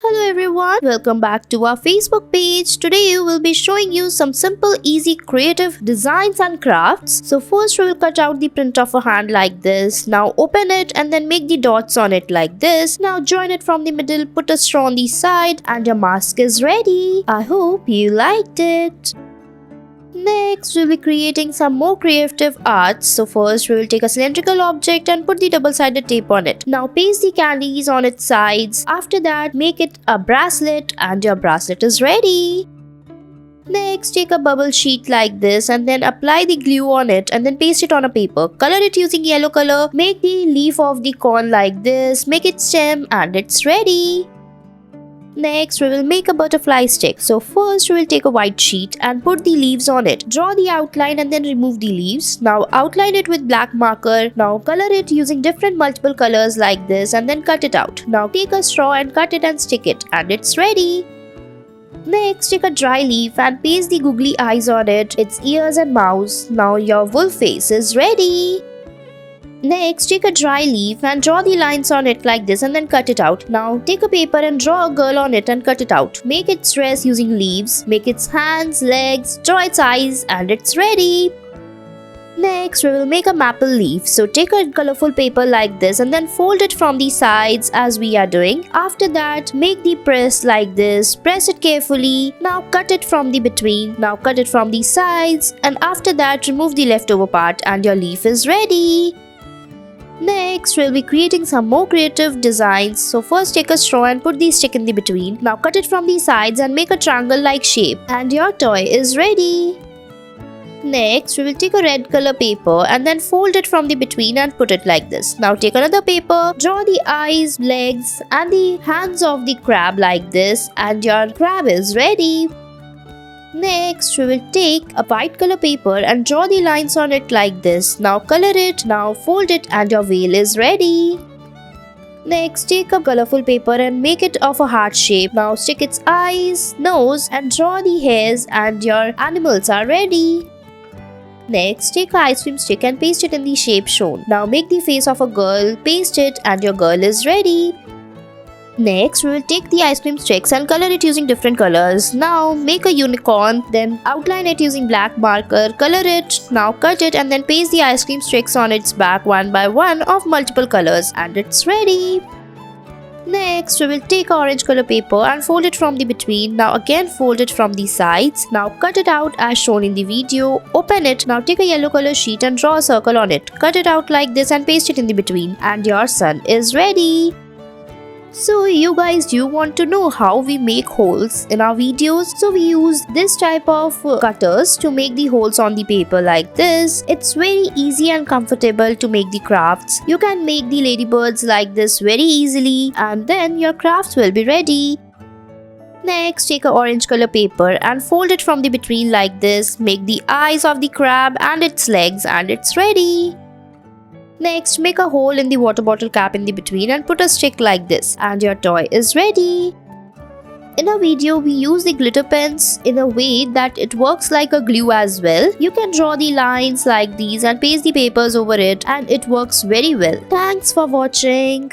Hello everyone, welcome back to our Facebook page. Today we will be showing you some simple, easy, creative designs and crafts. So first we will cut out the print of a hand like this. Now open it and then make the dots on it like this. Now join it from the middle, put a straw on the side and your mask is ready. I hope you liked it. Next, we'll be creating some more creative arts. So first, we will take a cylindrical object and put the double-sided tape on it. Now paste the candies on its sides. After that, make it a bracelet and your bracelet is ready. Next, take a bubble sheet like this and then apply the glue on it and then paste it on a paper. Color it using yellow color. Make the leaf of the corn like this. Make it stem and it's ready. Next, we will make a butterfly stick. So first, we will take a white sheet and put the leaves on it. Draw the outline and then remove the leaves. Now outline it with black marker. Now color it using different multiple colors like this and then cut it out. Now take a straw and cut it and stick it and it's ready. Next, take a dry leaf and paste the googly eyes on it, its ears and mouths. Now your wolf face is ready. Next, take a dry leaf and draw the lines on it like this and then cut it out. Now, take a paper and draw a girl on it and cut it out. Make its dress using leaves. Make its hands, legs, draw its eyes and it's ready. Next, we will make a maple leaf. So, take a colorful paper like this and then fold it from the sides as we are doing. After that, make the press like this. Press it carefully. Now, cut it from the between. Now, cut it from the sides. And after that, remove the leftover part and your leaf is ready. Next, we'll be creating some more creative designs. So first take a straw and put the stick in the between. Now cut it from the sides and make a triangle-like shape. And your toy is ready. Next, we will take a red color paper and then fold it from the between and put it like this. Now take another paper, draw the eyes, legs and the hands of the crab like this and your crab is ready. Next, we will take a white color paper and draw the lines on it like this. Now color it, now fold it and your whale is ready. Next, take a colorful paper and make it of a heart shape. Now stick its eyes, nose and draw the hairs and your animals are ready. Next, take an ice cream stick and paste it in the shape shown. Now make the face of a girl, paste it and your girl is ready. Next, we will take the ice cream sticks and color it using different colors. Now, make a unicorn, then outline it using black marker, color it, now cut it and then paste the ice cream sticks on its back one by one of multiple colors and it's ready. Next, we will take orange color paper and fold it from the between. Now again fold it from the sides. Now cut it out as shown in the video. Open it. Now take a yellow color sheet and draw a circle on it. Cut it out like this and paste it in the between and your sun is ready. So you guys, do you want to know how we make holes in our videos? So we use this type of cutters to make the holes on the paper like this. It's very easy and comfortable to make the crafts. You can make the ladybirds like this very easily and then your crafts will be ready. Next, take an orange color paper and fold it from the between like this. Make the eyes of the crab and its legs and it's ready. Next, make a hole in the water bottle cap in the between and put a stick like this and your toy is ready. In our video, we use the glitter pens in a way that it works like a glue as well. You can draw the lines like these and paste the papers over it and it works very well. Thanks for watching.